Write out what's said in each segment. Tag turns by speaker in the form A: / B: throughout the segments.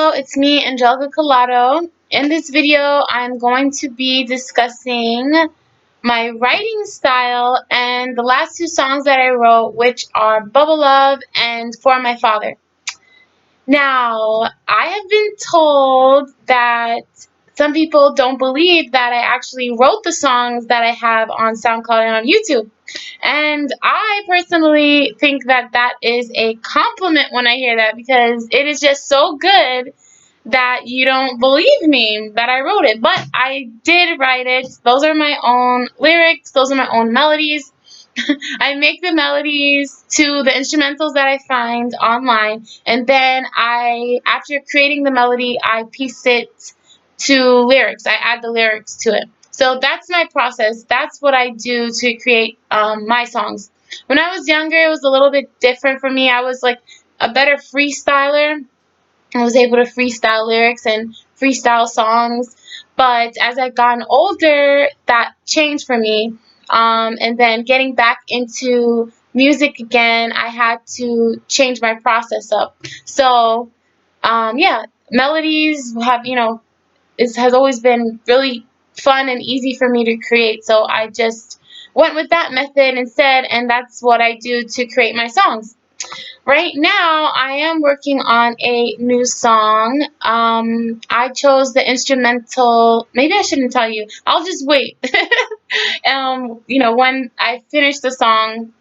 A: Hello, it's me, Angelica Collado. In this video, I'm going to be discussing my writing style and the last two songs that I wrote, which are Bubble Love and For My Father. Now, I have been told that some people don't believe that I actually wrote the songs that I have on SoundCloud and on YouTube. And I personally think that that is a compliment when I hear that, because it is just so good that you don't believe me that I wrote it. But I did write it. Those are my own lyrics. Those are my own melodies. I make the melodies to the instrumentals that I find online, and then after creating the melody, I piece it to lyrics. I add the lyrics to it. So that's my process. That's what I do to create my songs. When I was younger, it was a little bit different for me. I was like a better freestyler. I was able to freestyle lyrics and freestyle songs. But as I've gotten older, that changed for me. And then getting back into music again, I had to change my process up. So, yeah, melodies have, it has always been really fun and easy for me to create. So I just went with that method instead, and that's what I do to create my songs. Right now, I am working on a new song. I chose the instrumental. Maybe I shouldn't tell you. I'll just wait. When I finish the song,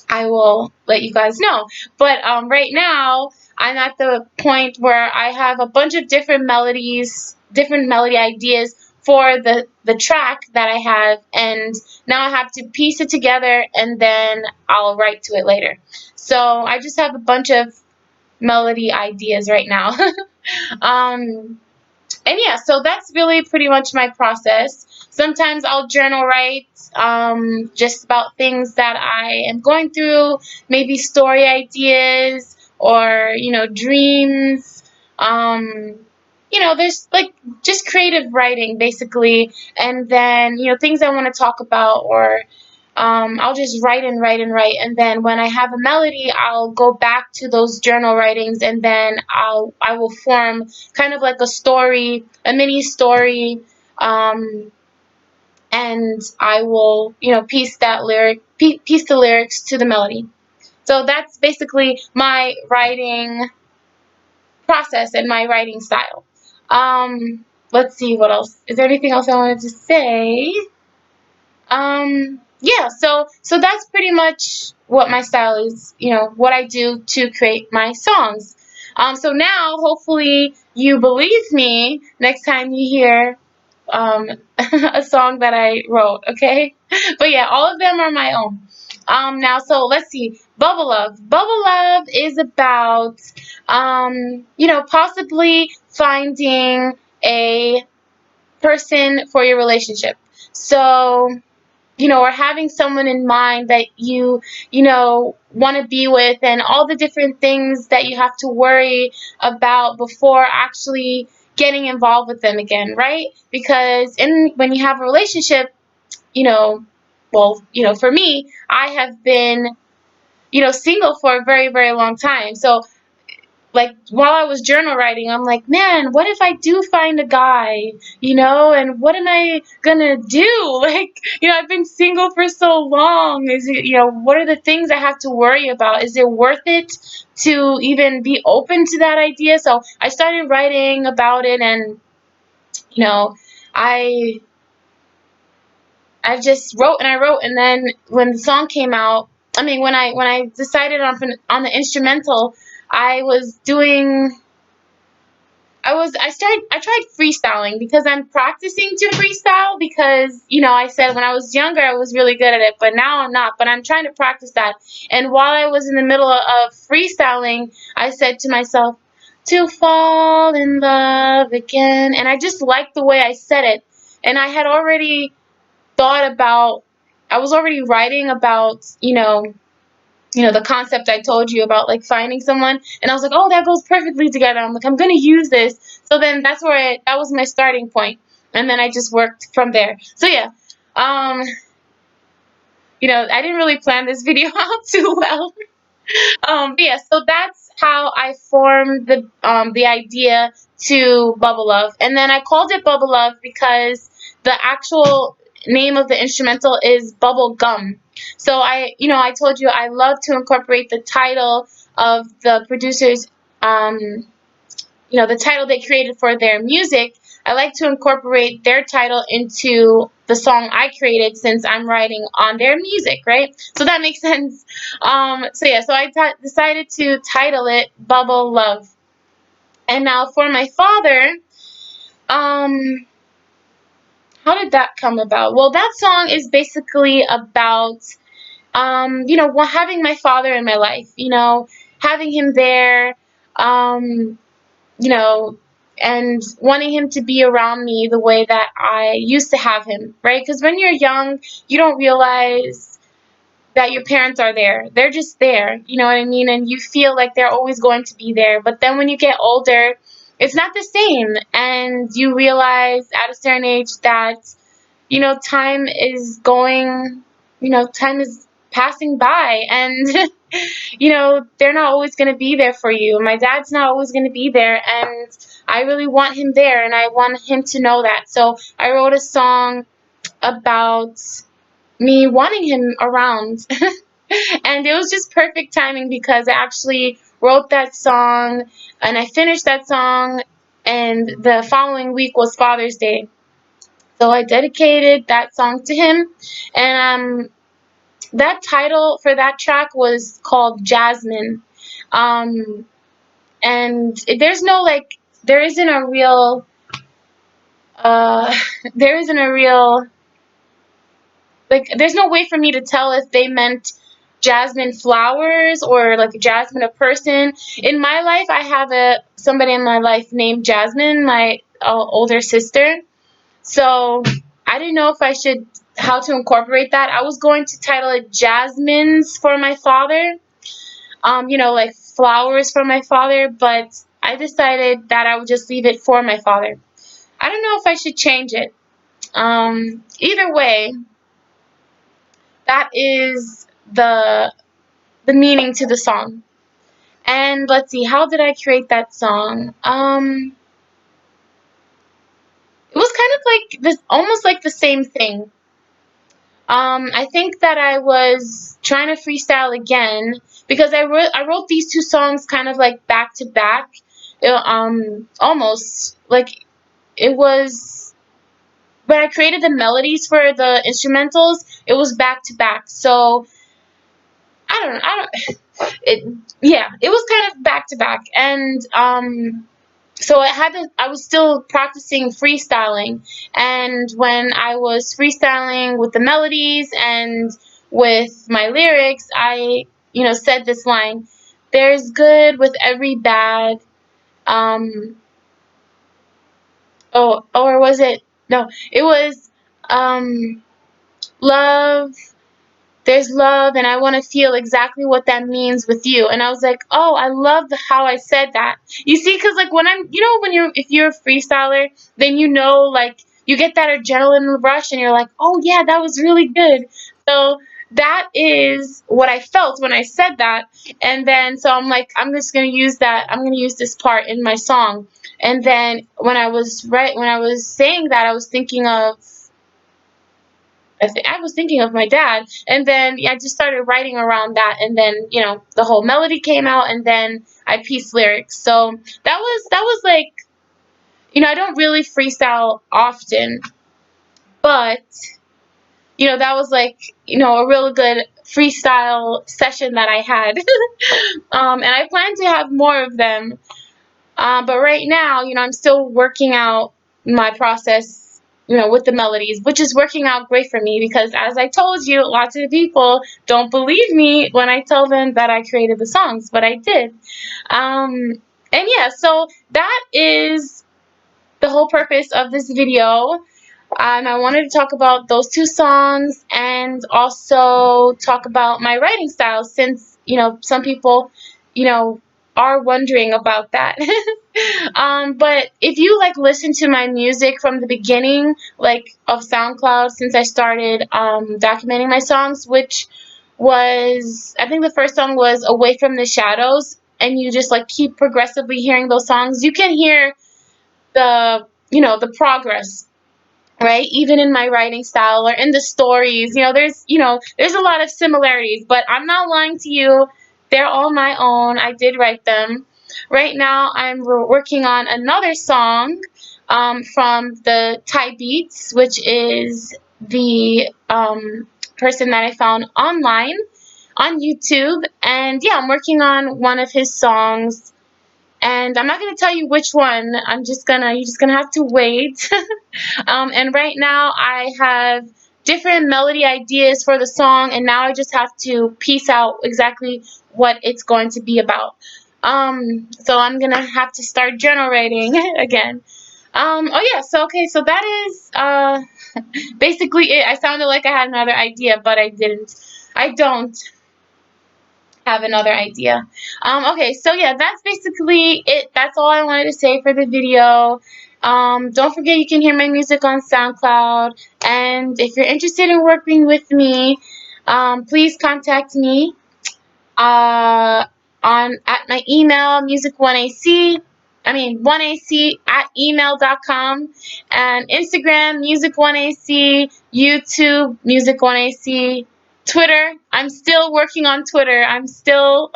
A: I will let you guys know. But right now, I'm at the point where I have a bunch of different melodies, different melody ideas for the track that I have, and now I have to piece it together, and then I'll write to it later. So I just have a bunch of melody ideas right now. um, and yeah, so that's really pretty much my process. Sometimes I'll journal write just about things that I am going through, maybe story ideas or, dreams. There's like just creative writing basically. And then, things I want to talk about, or I'll just write and write and write, and then when I have a melody, I'll go back to those journal writings, and then I will form kind of like a story, a mini story, and I will piece the lyrics to the melody. So that's basically my writing process and my writing style. Let's see what else. Is there anything else I wanted to say? Yeah, so that's pretty much what my style is, what I do to create my songs. So now hopefully you believe me next time you hear a song that I wrote, okay? But yeah, all of them are my own. Now, so let's see. Bubble Love. Bubble Love is about, possibly finding a person for your relationship. So, or having someone in mind that you want to be with, and all the different things that you have to worry about before actually getting involved with them again, right? Because when you have a relationship, you know, for me, I have been, single for a very, very long time. So like while I was journal writing, I'm like, man, what if I do find a guy, and what am I gonna do? Like, I've been single for so long. Is it, what are the things I have to worry about? Is it worth it to even be open to that idea? So I started writing about it, and I I just wrote and I wrote, and then when the song came out, when I decided on the instrumental, I was doing I tried freestyling because I'm practicing to freestyle, because I said when I was younger I was really good at it, but now I'm not, but I'm trying to practice that. And while I was in the middle of freestyling, I said to myself, to fall in love again, and I just liked the way I said it. And I had already thought about I was already writing about, the concept I told you about, like finding someone, and I was like, oh, that goes perfectly together. I'm like, I'm gonna use this. So then that was my starting point, and then I just worked from there. So yeah, I didn't really plan this video out too well. But yeah, so that's how I formed the idea to Bubble Love, and then I called it Bubble Love because the actual name of the instrumental is Bubble Gum. So I told you I love to incorporate the title of the producers, um, the title they created for their music. I like to incorporate their title into the song I created since I'm writing on their music, right? So that makes sense. So yeah, so decided to title it Bubble Love. And now for my father, um, how did that come about? Well, that song is basically about, having my father in my life, having him there, um, you know, and wanting him to be around me the way that I used to have him, right? Because when you're young, you don't realize that your parents are there. They're just there, you know what I mean? And you feel like they're always going to be there. But then when you get older, it's not the same. And you realize at a certain age that, time is going, time is passing by. And they're not always going to be there for you. My dad's not always going to be there, and I really want him there, and I want him to know that. So I wrote a song about me wanting him around. And it was just perfect timing because I actually wrote that song and I finished that song, and the following week was Father's Day. So I dedicated that song to him, and that title for that track was called Jasmine. Um, and there's no there isn't a real, uh, there isn't a real, there's no way for me to tell if they meant Jasmine flowers or like Jasmine a person. In my life, I have somebody in my life named Jasmine, my older sister. So I didn't know if I should how to incorporate that. I was going to title it Jasmines for my father, like flowers for my father, but I decided that I would just leave it for my father. I don't know if I should change it. Either way, that is the meaning to the song. And let's see, how did I create that song? It was kind of like this, almost like the same thing. I think that I was trying to freestyle again because I wrote these two songs kind of like back to back. Almost like it was when I created the melodies for the instrumentals. It was back to back. So I don't. It yeah, it was kind of back to back, and so I was still practicing freestyling, and when I was freestyling with the melodies and with my lyrics, I said this line: "There's good with every bad." Um, oh, or was it? No, it was love. There's love, and I want to feel exactly what that means with you. And I was like, oh, I love how I said that. You see, because like when if you're a freestyler, then like you get that adrenaline rush, and you're like, oh yeah, that was really good. So that is what I felt when I said that. And then so I'm like, I'm just gonna use that. I'm gonna use this part in my song. And then when I was saying that, I was thinking of I was thinking of my dad, and then I just started writing around that, and then the whole melody came out, and then I pieced lyrics. So that was like I don't really freestyle often, but that was like a real good freestyle session that I had, and I plan to have more of them. But right now, I'm still working out my process, with the melodies, which is working out great for me because, as I told you, lots of people don't believe me when I tell them that I created the songs, but I did. And yeah, so that is the whole purpose of this video. I wanted to talk about those two songs and also talk about my writing style since, some people, you know, are wondering about that. But if you listen to my music from the beginning, of SoundCloud, since I started documenting my songs, which was, I think the first song was Away from the Shadows, and you just like keep progressively hearing those songs. You can hear the, the progress, right? Even in my writing style or in the stories, there's a lot of similarities, but I'm not lying to you. They're all my own. I did write them. Right now, I'm working on another song from the Thai Beats, which is the person that I found online on YouTube. And yeah, I'm working on one of his songs. And I'm not gonna tell you which one. You're just gonna have to wait. And right now I have different melody ideas for the song, and now I just have to piece out exactly what it's going to be about. So I'm gonna have to start journal writing again. Oh yeah, so that is basically it. I sounded like I had another idea, but I didn't. I don't have another idea. Okay, so yeah, that's basically it. That's all I wanted to say for the video. Don't forget you can hear my music on SoundCloud. And if you're interested in working with me, please contact me on at my email music1ac. I mean 1ac at email.com, and Instagram music1ac, YouTube music1ac, Twitter. I'm still working on Twitter. I'm still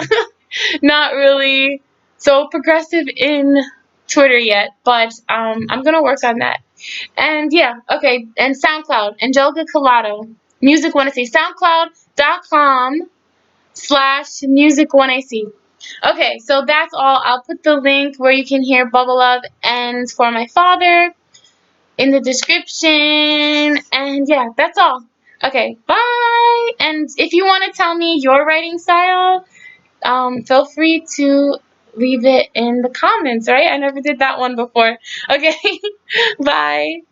A: not really so progressive in Twitter yet, but I'm gonna work on that. And yeah, okay. And SoundCloud, Angelica Collado, music1ac, soundcloud.com/music1ac. Okay, so that's all. I'll put the link where you can hear Bubble Up and For My Father in the description. And yeah, that's all. Okay, bye. And if you want to tell me your writing style, feel free to leave it in the comments, right? I never did that one before. Okay, bye.